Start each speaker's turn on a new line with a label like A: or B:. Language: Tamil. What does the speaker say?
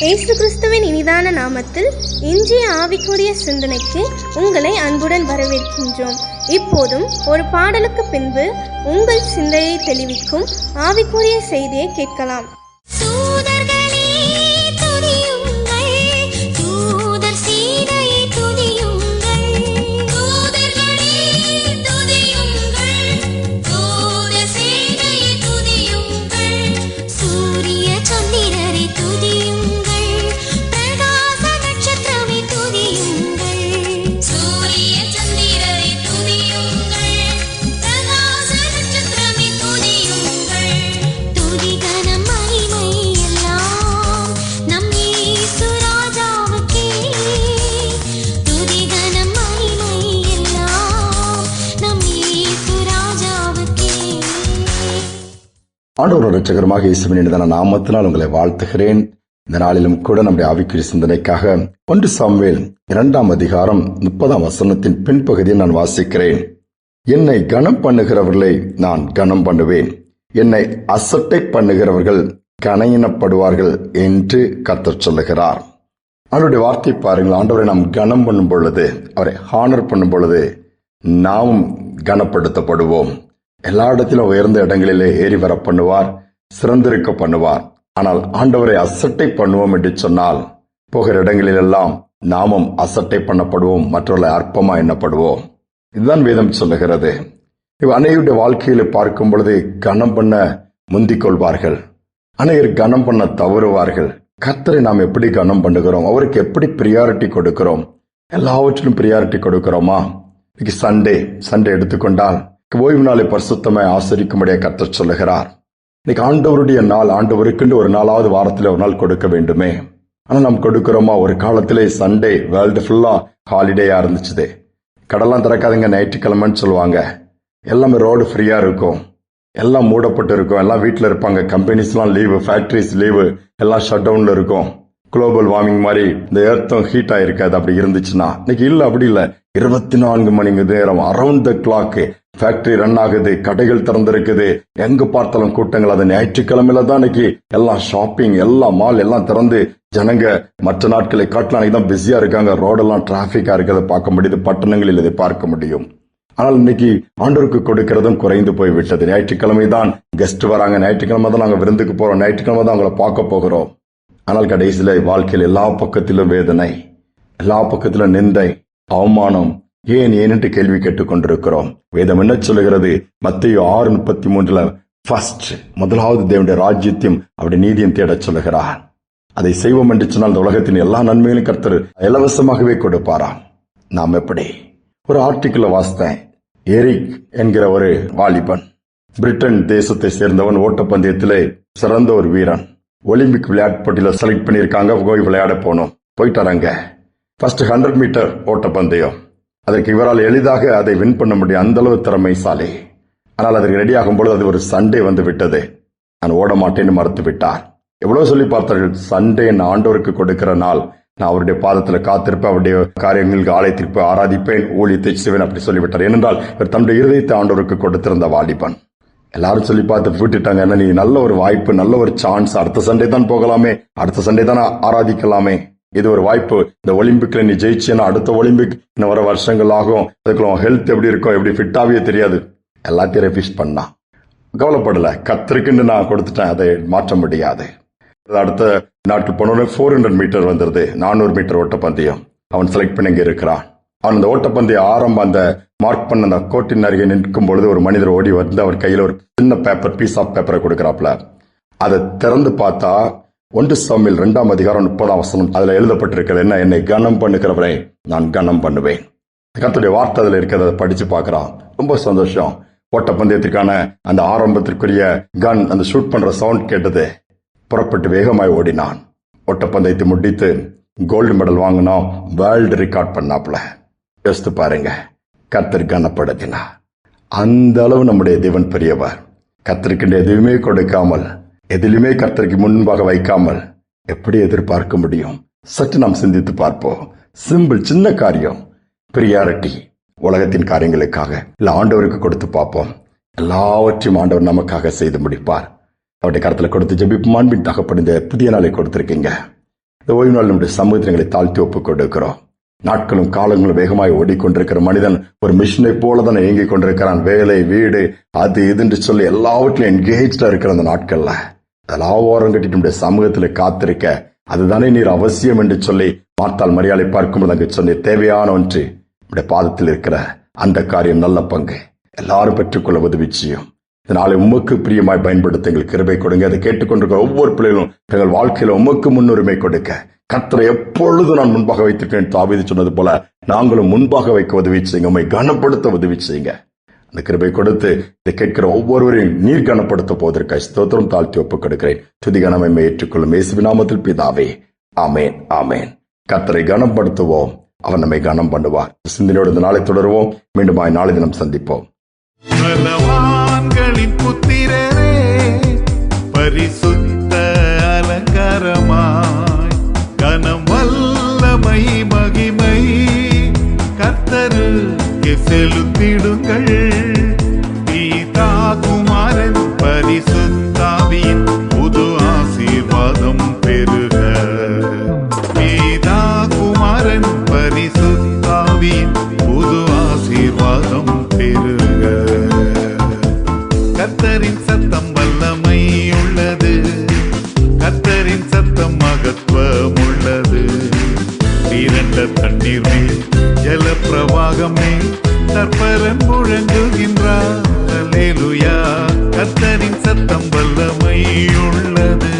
A: இயேசு கிறிஸ்துவின் இனிதான நாமத்தில் இன்றைய ஆவிக்குரிய சிந்தனைக்கு உங்களை அன்புடன் வரவேற்கின்றோம். இப்போதும் ஒரு பாடலுக்கு பின்பு உங்கள் சிந்தையை தெளிவிக்கும் ஆவிக்குரிய செய்தியை கேட்கலாம்.
B: ஆண்டவர் இரட்சகருமாக இயேசுவின் இனிதான நாமத்தினால் உங்களை வாழ்த்துகிறேன். இந்த நாளிலும் கூட நம்முடைய ஆவிக்குரிய சிந்தனைக்காக 1 சாமுவேல் 2ஆம் அதிகாரம் 30ஆம் வசனத்தின் பின்பகுதியை நான் வாசிக்கிறேன். என்னை கனம் பண்ணுகிறவர்களை நான் கனம் பண்ணுவேன், என்னை அசட்டை பண்ணுகிறவர்கள் கனையினப்படுவார்கள் என்று கர்த்தர் சொல்லுகிறார். அவருடைய வார்த்தை பாருங்கள். ஆண்டவரை நாம் கனம் பண்ணும் பொழுது, அவரை ஹானர் பண்ணும் பொழுது நாம் கனப்படுத்தப்படுவோம். எல்லா இடத்திலும் உயர்ந்த இடங்களிலே ஏறி வர பண்ணுவார், சிறந்திருக்க பண்ணுவார். ஆனால் ஆண்டவரை அசட்டை பண்ணுவோம் என்று சொன்னால் போகிற இடங்களிலெல்லாம் நாமும் அசட்டை பண்ணப்படுவோம், மற்றவர்களை அற்பமா எண்ணப்படுவோம். இதுதான் வேதம் சொல்லுகிறது. அநேகருடைய வாழ்க்கையில பார்க்கும் பொழுது கனம் பண்ண முந்திக் கொள்வார்கள், அநேகர் கனம் பண்ண தவறுவார்கள். கர்த்தரை நாம் எப்படி கனம் பண்ணுகிறோம், அவருக்கு எப்படி பிரியாரிட்டி கொடுக்கிறோம், எல்லாவற்றிலும் பிரியாரிட்டி கொடுக்கிறோமா? இன்னைக்கு சண்டே எடுத்துக்கொண்டால் ஓய்வு நாளை பரிசுத்தமாய் ஆசரிக்கும்படியாக கர்த்தர் சொல்லுகிறார். இன்னைக்கு ஆண்டவருடைய நாள், ஆண்டவருக்குன்னு ஒரு நாளாவது வாரத்தில் ஒரு நாள் கொடுக்க வேண்டுமே. ஆனா நாம் கொடுக்கிறோமா? ஒரு காலத்திலே சண்டே வேர்ல்டு ஃபுல்லா ஹாலிடேயா இருந்துச்சு. கடலாம் திறக்காதுங்க, ஞாயிற்றுக்கிழமைன்னு சொல்லுவாங்க. எல்லாமே ரோடு ஃப்ரீயா இருக்கும், எல்லாம் மூடப்பட்டு இருக்கும், எல்லாம் வீட்டில் இருப்பாங்க. கம்பெனிஸ்லாம் லீவு, ஃபேக்டரிஸ் லீவு, எல்லாம் ஷட் டவுன்ல இருக்கும். குளோபல் வார்மிங் மாதிரி இந்த எர்த்தும் ஹீட் ஆயிருக்காது. அப்படி இருந்துச்சுன்னா இன்னைக்கு இல்ல, அப்படி இல்ல. 24 மணி நேரம் around the clock factory run ஆகுது, கடைகள் திறந்திருக்குது, எங்க பார்த்தாலும் கூட்டங்கள். அது ஞாயிற்றுக்கிழமையில தான் இன்னைக்கு எல்லாம் ஷாப்பிங், எல்லாம் மால் எல்லாம் திறந்து ஜனங்க மற்ற நாட்களை காட்டலாம் தான் பிஸியா இருக்காங்க. ரோடெல்லாம் டிராபிக்கா இருக்கிறத பார்க்க முடியுது, பட்டணங்களில் இதை பார்க்க முடியும். ஆனால் இன்னைக்கு ஆண்டவருக்கு கொடுக்கிறதும் குறைந்து போய் விட்டது. ஞாயிற்றுக்கிழமை தான் கெஸ்ட் வராங்க, ஞாயிற்றுக்கிழமை தான் நாங்க விருந்துக்கு போறோம், ஞாயிற்றுக்கிழமை தான் அவங்கள பார்க்க போகிறோம். ஆனால் கடைசியில வாழ்க்கையில் எல்லா பக்கத்திலும் வேதனை, எல்லா பக்கத்திலும் நிந்தை, அவமானம். ஏன் என்று கேள்வி கேட்டுக் கொண்டிருக்கிறோம். வேதம் என்ன சொல்லுகிறது? மத்தேயு 6:33 முதலாவது தேவனுடைய ராஜ்யத்தையும் அவருடைய நீதியும் தேட சொல்லுகிறார். அதை செய்வோம் என்று சொன்னால் இந்த உலகத்தின் எல்லா நன்மைகளையும் கர்த்தர் இலவசமாகவே கொடுப்பாராம். நாம் எப்படி? ஒரு ஆர்டிக்கிள் வாசித்தேன். எரிக் என்கிற ஒரு வாலிபன், பிரிட்டன் தேசத்தை சேர்ந்தவன், ஓட்டப்பந்தயத்திலே சிறந்த ஒரு வீரன். ஒலிம்பிக் விளையாட்டு போட்டியில செலக்ட் பண்ணியிருக்காங்க, போய் விளையாட போனோம். போயிட்டாராங்க. ஃபர்ஸ்ட் 100 மீட்டர் ஓட்டப்பந்தயம். அதற்கு இவரால் எளிதாக அதை வின் பண்ண முடியும், அந்த அளவு திறமைசாலி. ஆனால் அதற்கு ரெடி ஆகும் பொழுது அது ஒரு சண்டே வந்து விட்டது. நான் ஓட மாட்டேன்னு மறுத்து விட்டார். எவ்வளவு சொல்லி பார்த்தார்கள். சண்டே நான் ஆண்டவருக்கு கொடுக்கிற நாள், நான் அவருடைய பாதத்துல காத்திருப்பேன், அவருடைய காரியங்களுக்கு ஆலயத்திற்கு ஆராதிப்பேன், ஊழியத்தை செய்வேன், அப்படி சொல்லிவிட்டார். ஏனென்றால் இவர் தன்னுடைய இருதயத்தை ஆண்டவருக்கு கொடுத்திருந்த வாலிபன். எல்லாரும் சொல்லி பார்த்து விட்டுட்டாங்க. என்ன, நீ நல்ல ஒரு வாய்ப்பு, நல்ல ஒரு சான்ஸ், அடுத்த சண்டே தான் போகலாமே, அடுத்த சண்டே தான் ஆராதிக்கலாமே, இது ஒரு வாய்ப்பு. இந்த ஒலிம்பிக்ல நீ ஜெயிச்சேன்னா அடுத்த ஒலிம்பிக் இன்னும் வர வருஷங்கள் ஆகும், அதுக்குள்ள ஹெல்த் எப்படி இருக்கும், எப்படி ஃபிட்டாவே தெரியாது. எல்லாத்தையும் ரெஃப்யூஸ் பண்ணா. கவலைப்படல, கர்த்தருக்குன்னு நான் கொடுத்துட்டேன், அதை மாற்ற முடியாது. அடுத்த நாட்கள் போனோட 400 மீட்டர் வந்துருது, 400 மீட்டர் ஓட்டப்பந்தயம். அவன் செலக்ட் பண்ணி இங்க இருக்கிறான். அவன் அந்த ஓட்டப்பந்தய ஆரம்பம் அந்த மார்க் பண்ண அந்த கோட்டின் அருகே நிற்கும் பொழுது ஒரு மனிதர் ஓடி வந்து அவர் கையில ஒரு சின்ன பேப்பர், பீஸ் ஆஃப் பேப்பரை கொடுக்கிறாப்ல. அதை திறந்து பார்த்தா 1 சாமுவேல் 2ஆம் அதிகாரம் 30ஆம் வசனம் அதுல எழுதப்பட்டிருக்கிறது என்ன? என்னை கனம் பண்ணுகிறவரை நான் கனம் பண்ணுவேன். கர்த்தருடைய வார்த்தை அதுல இருக்கிறத படிச்சு பார்க்கறான். ரொம்ப சந்தோஷம். ஓட்டப்பந்தயத்திற்கான அந்த ஆரம்பத்திற்குரிய கன், அந்த ஷூட் பண்ற சவுண்ட் கேட்டது. புறப்பட்டு வேகமாய் ஓடினான். ஓட்டப்பந்தயத்தை முடித்து கோல்டு மெடல் வாங்கினோம், வேர்ல்டு ரெக்கார்ட் பண்ணாப்ல. யோசித்து பாருங்க, கர்த்தர் கனப்படுத்தினா. அந்த அளவு நம்முடைய தேவன் பெரியவர். கர்த்தருக்கு எதுவுமே கொடுக்காமல், எதிலுமே கர்த்தருக்கு முன்பாக வைக்காமல் எப்படி எதிர்பார்க்க முடியும்? சற்று நாம் சிந்தித்து பார்ப்போம். சிம்பிள், சின்ன காரியம், பிரியாரிட்டி உலகத்தின் காரியங்களுக்காக இல்ல ஆண்டவருக்கு கொடுத்து பார்ப்போம். எல்லாவற்றையும் ஆண்டவர் நமக்காக செய்து முடிப்பார். அவருடைய கருத்துல கொடுத்து ஜெபிப்புமான். தகப்பன் இந்த புதிய நாளை கொடுத்திருக்கீங்க. இந்த ஓய்வு நாள் நம்முடைய சமூகத்தில் எங்களை தாழ்த்தி ஒப்புக் கொடுக்கிறோம். நாட்களும் காலங்களும் வேகமாய் ஓடிக்கொண்டிருக்கிற மனிதன் ஒரு மிஷினை போல தானே இயங்கிக் கொண்டிருக்கிறான். வேலை, வீடு, அது இதுன்னு சொல்லி எல்லாவற்றிலும் என்கேஜா இருக்கிற அந்த நாட்கள்ல அதெல்லாம் ஓரம் கட்டிட்டு நம்முடைய சமூகத்துல காத்திருக்க அதுதானே நீர் அவசியம் என்று சொல்லி மார்த்தாள் மரியாதை பார்க்கும்போது அங்கு சொன்ன தேவையான ஒன்று நம்முடைய பாதத்தில் இருக்கிற அந்த காரியம் நல்ல பங்கு எல்லாரும் பெற்றுக்கொள்ள உதவி செய்யும். இதனால உமக்கு பிரியமாய் பயன்படுத்த எங்களுக்கு கிருபை கொடுங்க. அதை கேட்டுக்கொண்டிருக்கிற ஒவ்வொரு பிள்ளைகளும் எங்கள் வாழ்க்கையில உமக்கு முன்னுரிமை கொடுக்க கர்த்தரை எப்பொழுதும் நான் முன்பாக வைத்திருக்கேன் தாவீது சொன்னது போல நாங்களும் முன்பாக வைக்க உதவி செய்யுங்க. உம்மை கனப்படுத்த உதவி செய்யுங்க. அந்த கிருபை கொடுத்து இதை கேட்கிற ஒவ்வொருவரையும் நீர் கனப்படுத்த போவதற்காக ஸ்தோத்திரம் தாழ்த்தி ஒப்புக் கொடுக்கிறேன். துதி கனமை ஏற்றுக்கொள்ளும் இயேசுவின் நாமத்தில் பிதாவே, ஆமேன், ஆமேன். கர்த்தரை கனப்படுத்துவோம், அவர் நம்மை கனம் பண்ணுவார். சிந்தனையோடு இந்த நாளை தொடருவோம். மீண்டும் நாளை தினம் சந்திப்போம்.
C: பலவான்களின் புத்திரரே, பரிசுத்த அலங்காரமாய் கனம் வல்லமை மகிமை கர்த்தருக்கு செலுத்திடுங்கள். பிதா குமாரன் பரிசுத்தாவியின் புது ஆசீர்வாதம் பெறுக. பிதா குமாரன் பரிசுத்தாவியின் புது ஆசீர்வாதம் பெறுக. கர்த்தரின் சத்தம் வல்லமை உள்ளது, கர்த்தரின் சத்தம் மகத்துவம் உள்ளது. திரண்ட தண்ணீர் மேல் ஜல பிரவாகமே கர்ப்பரன் முழங்குகின்றார். அல்லேலூயா. கர்த்தரின் சத்தம் வல்லமை உள்ளது.